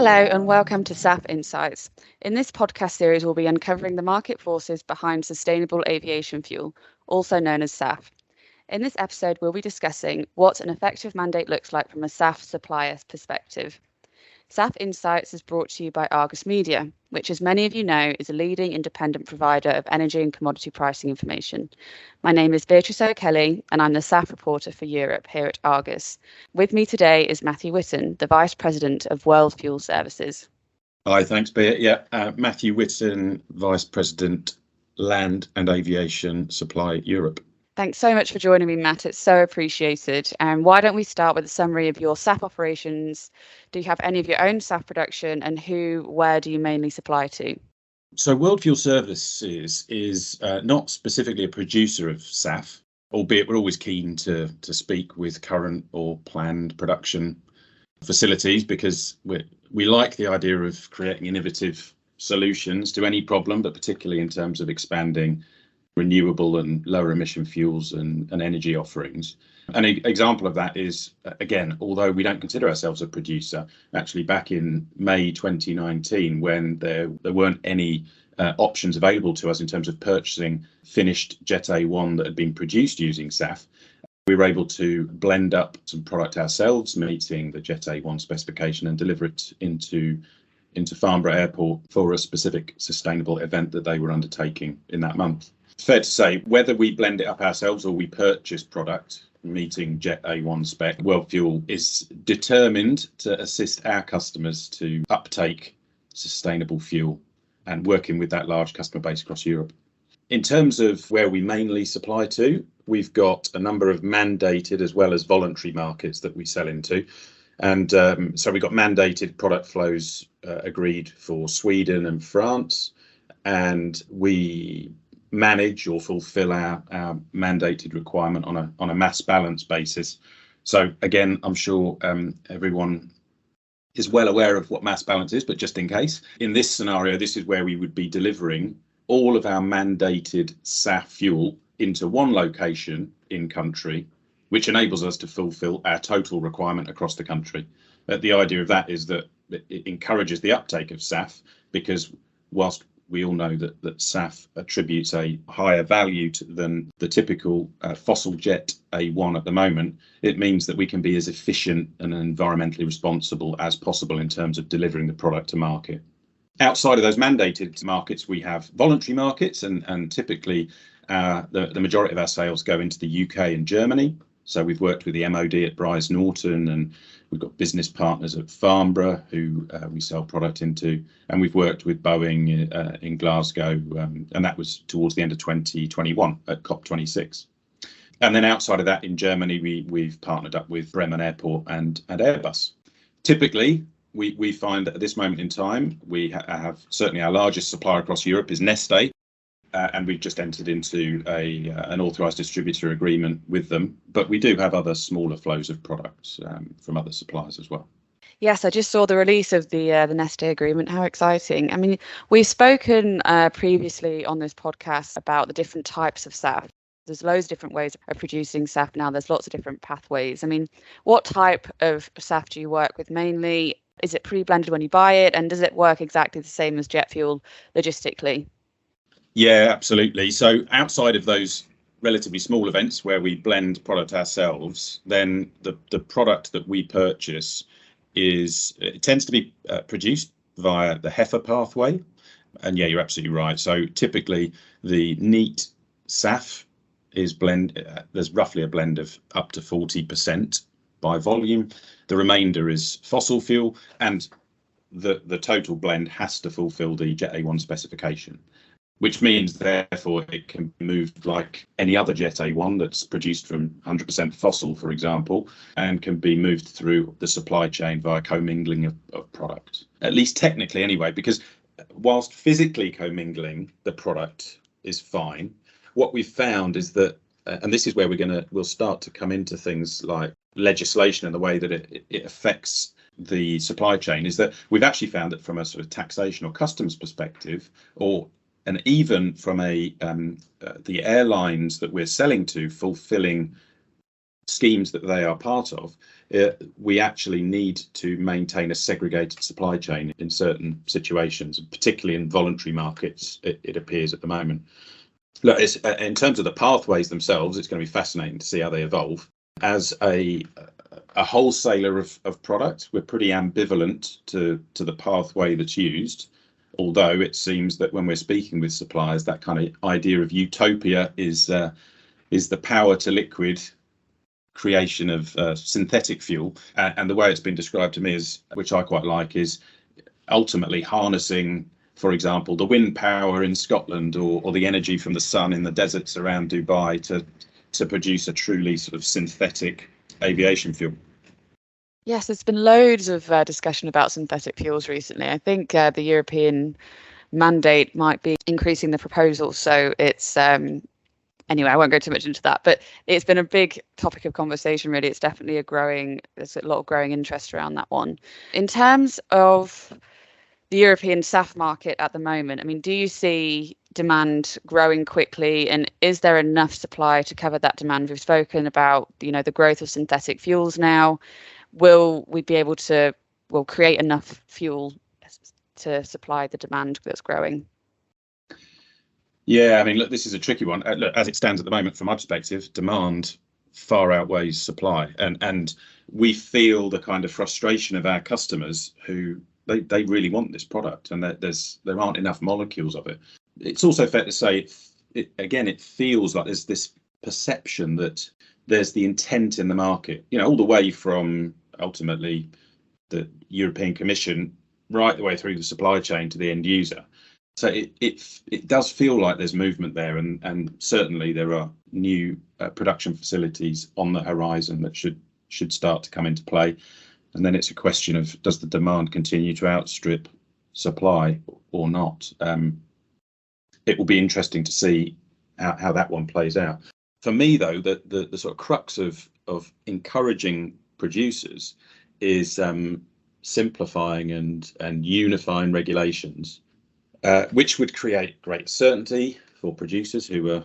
Hello and welcome to SAF Insights. In this podcast series, we'll be uncovering the market forces behind sustainable aviation fuel, also known as SAF. In this episode, we'll be discussing what an effective mandate looks like from a SAF supplier's perspective. SAF Insights is brought to you by Argus Media, which, as many of you know, is a leading independent provider of energy and commodity pricing information. My name is Bea O'Kelly, and I'm the SAF reporter for Europe here at Argus. With me today is Matthew Whitton, the Vice President of World Fuel Services. Hi, thanks, Bea. Matthew Whitton, Vice President, Land and Aviation Supply Europe. Thanks so much for joining me, Matt. It's so appreciated. And why don't we start with a summary of your SAF operations? Do you have any of your own SAF production, and where do you mainly supply to? So World Fuel Services is not specifically a producer of SAF, albeit we're always keen to speak with current or planned production facilities because we like the idea of creating innovative solutions to any problem, but particularly in terms of expanding renewable and lower emission fuels and energy offerings. An example of that is, again, although we don't consider ourselves a producer, actually back in May 2019, when there weren't any options available to us in terms of purchasing finished Jet A1 that had been produced using SAF, we were able to blend up some product ourselves, meeting the Jet A1 specification, and deliver it into Farnborough Airport for a specific sustainable event that they were undertaking in that month. Fair to say, whether we blend it up ourselves or we purchase product meeting Jet A1 spec, World Fuel is determined to assist our customers to uptake sustainable fuel and working with that large customer base across Europe. In terms of where we mainly supply to, we've got a number of mandated as well as voluntary markets that we sell into. And so we've got mandated product flows agreed for Sweden and France, and we manage or fulfill our mandated requirement on a mass balance basis. So again, I'm sure everyone is well aware of what mass balance is, but just in case, in this scenario, this is where we would be delivering all of our mandated SAF fuel into one location in country, which enables us to fulfill our total requirement across the country. The idea of that is that it encourages the uptake of SAF, because whilst we all know that SAF attributes a higher value than the typical fossil jet A1 at the moment, it means that we can be as efficient and environmentally responsible as possible in terms of delivering the product to market. Outside of those mandated markets, we have voluntary markets, and typically the majority of our sales go into the UK and Germany. So we've worked with the MOD at Brize Norton, and we've got business partners at Farnborough who we sell product into, and we've worked with Boeing in Glasgow, and that was towards the end of 2021 at COP26. And then outside of that, in Germany, we've partnered up with Bremen Airport and Airbus. Typically, we find that at this moment in time, we have certainly our largest supplier across Europe is Neste. And we've just entered into an authorised distributor agreement with them. But we do have other smaller flows of products from other suppliers as well. Yes, I just saw the release of the Neste agreement. How exciting. I mean, we've spoken previously on this podcast about the different types of SAF. There's loads of different ways of producing SAF now. There's lots of different pathways. I mean, what type of SAF do you work with mainly? Is it pre-blended when you buy it? And does it work exactly the same as jet fuel logistically? Yeah, absolutely. So outside of those relatively small events where we blend product ourselves, then the product that we purchase it tends to be produced via the HEFA pathway. And yeah, you're absolutely right. So typically the neat SAF is there's roughly a blend of up to 40% by volume. The remainder is fossil fuel, and the total blend has to fulfill the Jet A1 specification, which means therefore it can be moved like any other Jet A1 that's produced from 100% fossil, for example, and can be moved through the supply chain via commingling of product, at least technically anyway, because whilst physically commingling the product is fine, what we've found is that, and this is where we'll start to come into things like legislation and the way that it affects the supply chain, is that we've actually found that from a sort of taxation or customs perspective, and even from the airlines that we're selling to fulfilling schemes that they are part of, we actually need to maintain a segregated supply chain in certain situations, particularly in voluntary markets, it appears at the moment. Look, in terms of the pathways themselves, it's going to be fascinating to see how they evolve. As a wholesaler of product, we're pretty ambivalent to the pathway that's used, although it seems that when we're speaking with suppliers, that kind of idea of utopia is the power to liquid creation of synthetic fuel. And the way it's been described to me, is, which I quite like, is ultimately harnessing, for example, the wind power in Scotland or the energy from the sun in the deserts around Dubai to produce a truly sort of synthetic aviation fuel. Yes, there's been loads of discussion about synthetic fuels recently. I think the European mandate might be increasing the proposal. So it's anyway, I won't go too much into that, but it's been a big topic of conversation, really. It's definitely there's a lot of growing interest around that one. In terms of the European SAF market at the moment, I mean, do you see demand growing quickly, and is there enough supply to cover that demand? We've spoken about, the growth of synthetic fuels now. Will we be able to create enough fuel to supply the demand that's growing? Yeah, I mean, look, this is a tricky one. Look, as it stands at the moment, from my perspective, demand far outweighs supply, and we feel the kind of frustration of our customers who they really want this product, and there aren't enough molecules of it. It's also fair to say, it feels like there's this perception that there's the intent in the market, all the way from ultimately the European Commission right the way through the supply chain to the end user. So it does feel like there's movement there, and certainly there are new production facilities on the horizon that should start to come into play. And then it's a question of, does the demand continue to outstrip supply or not? It will be interesting to see how that one plays out. For me, though, the sort of crux of encouraging producers is simplifying and unifying regulations, which would create great certainty for producers who are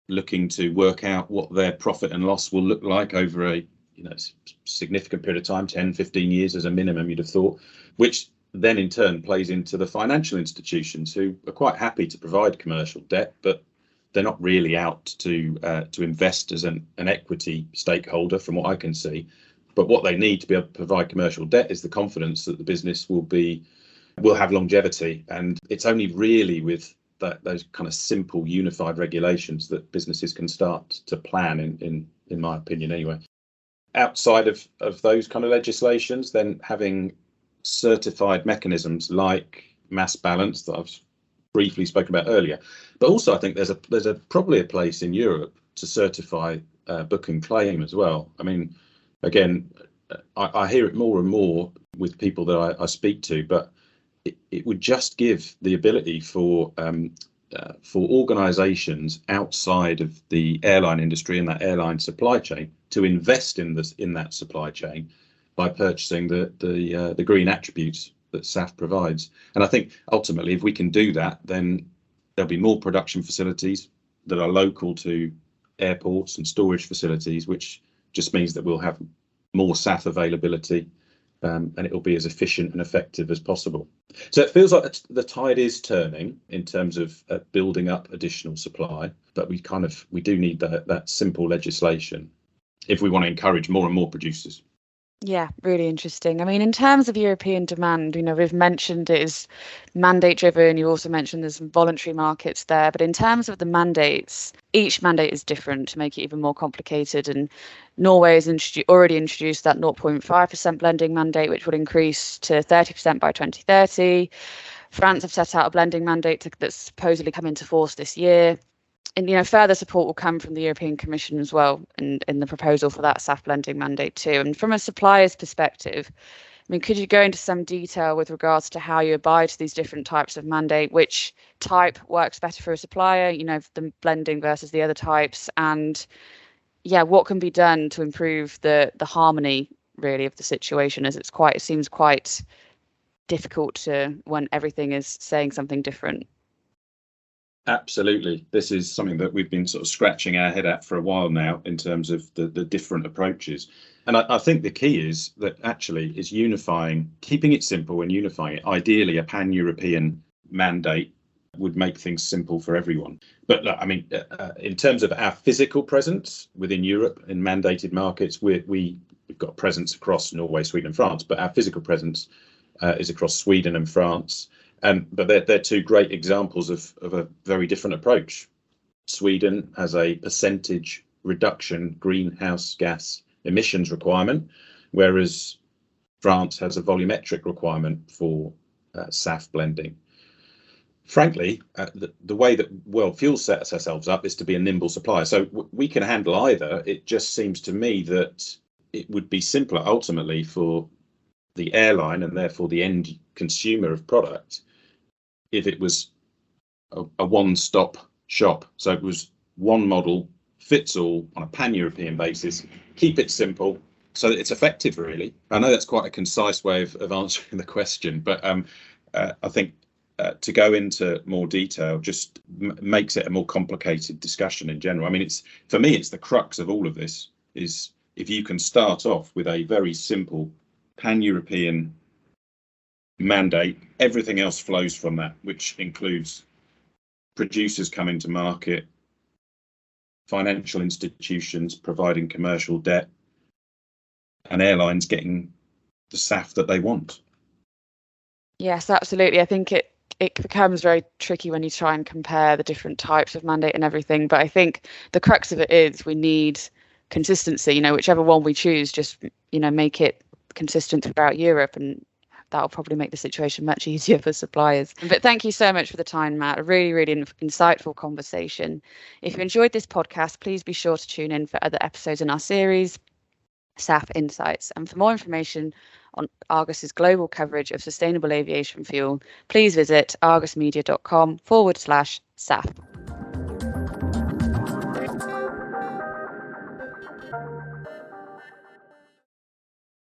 looking to work out what their profit and loss will look like over a significant period of time, 10, 15 years as a minimum, you'd have thought, which then in turn plays into the financial institutions who are quite happy to provide commercial debt, but they're not really out to invest as an equity stakeholder, from what I can see. But what they need to be able to provide commercial debt is the confidence that the business will have longevity. And it's only really with those kind of simple, unified regulations that businesses can start to plan, in my opinion, anyway. Outside of those kind of legislations, then having certified mechanisms like mass balance that I've briefly spoken about earlier, but also I think there's probably a place in Europe to certify book and claim as well. I mean, again, I hear it more and more with people that I speak to, but it would just give the ability for organisations outside of the airline industry and that airline supply chain to invest in that supply chain by purchasing the green attributes that SAF provides. And I think ultimately, if we can do that, then there'll be more production facilities that are local to airports and storage facilities, which just means that we'll have more SAF availability, and it will be as efficient and effective as possible. So it feels like the tide is turning in terms of building up additional supply, but we do need that simple legislation if we want to encourage more and more producers. Yeah, really interesting. I mean, in terms of European demand, we've mentioned it is mandate driven. You also mentioned there's some voluntary markets there. But in terms of the mandates, each mandate is different to make it even more complicated. And Norway has already introduced that 0.5% blending mandate, which would increase to 30% by 2030. France have set out a blending mandate that's supposedly come into force this year. And further support will come from the European Commission as well in the proposal for that SAF blending mandate too. And from a supplier's perspective, I mean, could you go into some detail with regards to how you abide to these different types of mandate? Which type works better for a supplier, the blending versus the other types? And what can be done to improve the harmony really of the situation, as it seems quite difficult when everything is saying something different? Absolutely. This is something that we've been sort of scratching our head at for a while now in terms of the different approaches. And I think the key is that actually is unifying, keeping it simple and unifying it. Ideally, a pan-European mandate would make things simple for everyone. But look, I mean, in terms of our physical presence within Europe in mandated markets, we've got a presence across Norway, Sweden, and France, but our physical presence is across Sweden and France. But they're two great examples of a very different approach. Sweden has a percentage reduction greenhouse gas emissions requirement, whereas France has a volumetric requirement for SAF blending. Frankly, the way that World Fuel sets ourselves up is to be a nimble supplier. So we can handle either. It just seems to me that it would be simpler ultimately for the airline and therefore the end consumer of product if it was a one-stop shop. So it was one model, fits all on a pan-European basis, keep it simple so that it's effective, really. I know that's quite a concise way of answering the question, but I think to go into more detail just makes it a more complicated discussion in general. I mean, for me, it's the crux of all of this, is if you can start off with a very simple pan-European mandate, everything else flows from that, which includes producers coming to market, financial institutions providing commercial debt, and airlines getting the SAF that they want. Yes, absolutely. I think it becomes very tricky when you try and compare the different types of mandate and everything. But I think the crux of it is we need consistency, whichever one we choose, just, make it consistent throughout Europe, and that'll probably make the situation much easier for suppliers. But thank you so much for the time, Matt. A really, really insightful conversation. If you enjoyed this podcast, please be sure to tune in for other episodes in our series, SAF Insights. And for more information on Argus's global coverage of sustainable aviation fuel, please visit argusmedia.com/SAF.